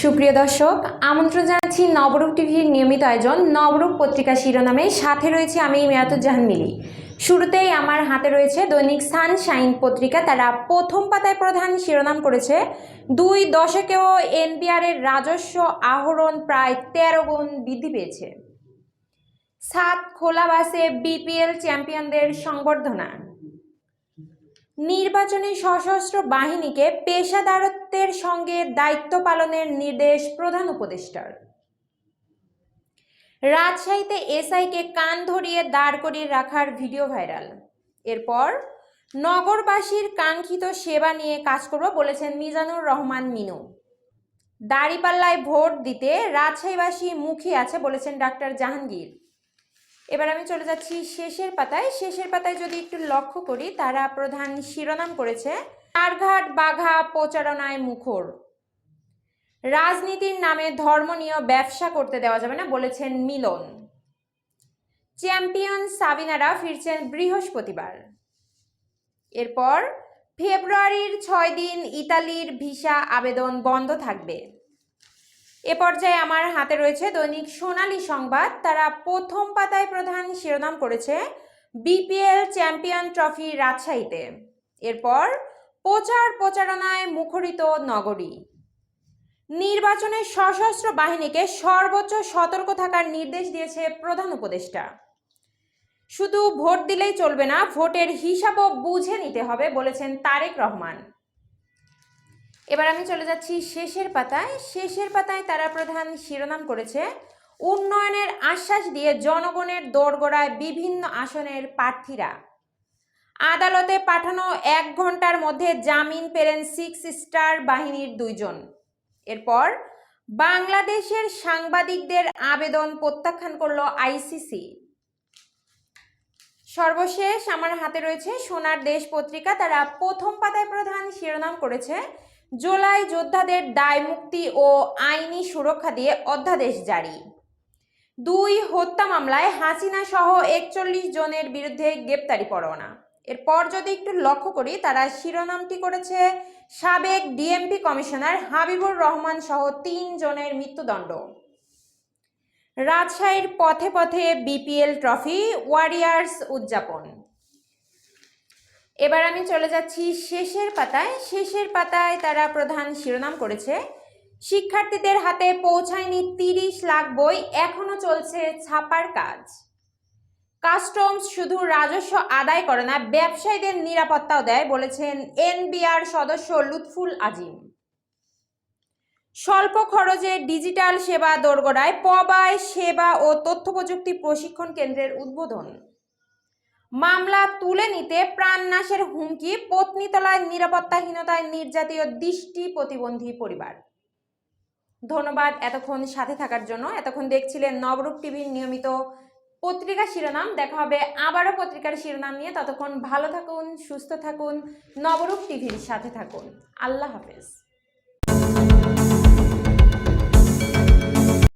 সুপ্রিয় দর্শক, আমন্ত্রণ জানাচ্ছি নবরূপ টিভির নিয়মিত আয়োজন নবরূপ পত্রিকা শিরোনামে। সাথে রয়েছে আমি মেয়াতুজ্জাহান মিলি। শুরুতেই আমার হাতে রয়েছে দৈনিক সানশাইন পত্রিকা। তারা প্রথম পাতায় প্রধান শিরোনাম করেছে, 2 দশকেও এনবিআরের রাজস্ব আহরণ প্রায় 13 গুণ বৃদ্ধি পেয়েছে। 7 খোলা বাসে বিপিএল চ্যাম্পিয়নদের সংবর্ধনা। নির্বাচনে সশস্ত্র বাহিনীকে পেশাদারত্বের সঙ্গে দায়িত্ব পালনের নির্দেশ প্রধান উপদেষ্টার। রাজশাহীতে এসআইকে কান ধরিয়ে দাঁড় করিয়ে রাখার ভিডিও ভাইরাল। এরপর নগরবাসীর কাঙ্ক্ষিত সেবা নিয়ে কাজ করব বলেছেন মিজানুর রহমান মিনু। দাঁড়িপাল্লায় ভোট দিতে রাজশাহীবাসী মুখিয়ে আছে বলেছেন ডাক্তার জাহাঙ্গীর। এবার আমি চলে যাচ্ছি শেষের পাতায় যদি একটু লক্ষ্য করি, তারা প্রধান শিরোনাম করেছে, চারঘাট বাঘা প্রচারণায় মুখর। রাজনীতির নামে ধর্ম নিয়ে ব্যবসা করতে দেওয়া যাবে না বলেছেন মিলন। চ্যাম্পিয়ন সাবিনারা ফিরছেন বৃহস্পতিবার। এরপর ফেব্রুয়ারির 6 দিন ইতালির ভিসা আবেদন বন্ধ থাকবে। এ পর্যায়ে আমার হাতে রয়েছে দৈনিক সোনালী সংবাদ। তারা প্রথম পাতায় প্রধান শিরোনাম করেছে, বিপিএল চ্যাম্পিয়ন ট্রফি রাজশাহীতে। এরপর প্রচারণায় মুখরিত নগরী। নির্বাচনে সশস্ত্র বাহিনীকে সর্বোচ্চ সতর্ক থাকার নির্দেশ দিয়েছে প্রধান উপদেষ্টা। শুধু ভোট দিলেই চলবে না, ভোটের হিসাবও বুঝে নিতে হবে বলেছেন তারেক রহমান। এবার আমি চলে যাচ্ছি শেষের পাতায় তারা প্রধান শিরোনাম করেছে, উন্নয়নের আশ্বাস দিয়ে জনগণের দোরগোড়ায় বিভিন্ন আসনের প্রার্থীরা। আদালতে পাঠানো 1 ঘন্টার মধ্যে জামিন পেলেন 6 স্টার বাহিনীর 2 জন। এরপর বাংলাদেশের সাংবাদিকদের আবেদন প্রত্যাখ্যান করল আইসিসি। সর্বশেষ আমার হাতে রয়েছে সোনার দেশ পত্রিকা। তারা প্রথম পাতায় প্রধান শিরোনাম করেছে, জুলাই যোদ্ধাদের দায় মুক্তি ও আইনি সুরক্ষা দিয়ে অধ্যাদেশ জারি। 2 হত্যা মামলায় হাসিনা সহ 41 জনের বিরুদ্ধে গ্রেপ্তারি পরোয়ানা। এরপর যদি একটু লক্ষ্য করি, তারা শিরোনামটি করেছে, সাবেক ডিএমপি কমিশনার হাবিবুর রহমান সহ 3 জনের মৃত্যুদণ্ড। রাজশাহীর পথে পথে বিপিএল ট্রফি ওয়ারিয়ার্স উদযাপন। এবার আমি চলে যাচ্ছি শেষের পাতায় তারা প্রধান শিরোনাম করেছে, শিক্ষার্থীদের হাতে পৌঁছায়নি 30 লাখ বই, এখনো চলছে ছাপার কাজ। কাস্টমস শুধু রাজস্ব আদায় করে না, ব্যবসায়ীদের নিরাপত্তাও দেয় বলেছেন এনবিআর সদস্য লুৎফুল আজিম। স্বল্প খরচে ডিজিটাল সেবা দোরগোড়ায় পবায় সেবা ও তথ্য প্রযুক্তি প্রশিক্ষণ কেন্দ্রের উদ্বোধন। মামলা তুলে নিতে প্রাণনাশের হুমকি, পত্নীতলায় নিরাপত্তাহীনতায় নির্যাতিত দৃষ্টি প্রতিবন্ধী পরিবার। ধন্যবাদ এতক্ষণ সাথে থাকার জন্য। এতক্ষণ দেখছিলেন নবরূপ টিভির নিয়মিত পত্রিকা শিরোনাম। দেখা হবে আবারও পত্রিকার শিরোনাম নিয়ে। ততক্ষণ ভালো থাকুন, সুস্থ থাকুন, নবরূপ টিভির সাথে থাকুন। আল্লাহ হাফেজ।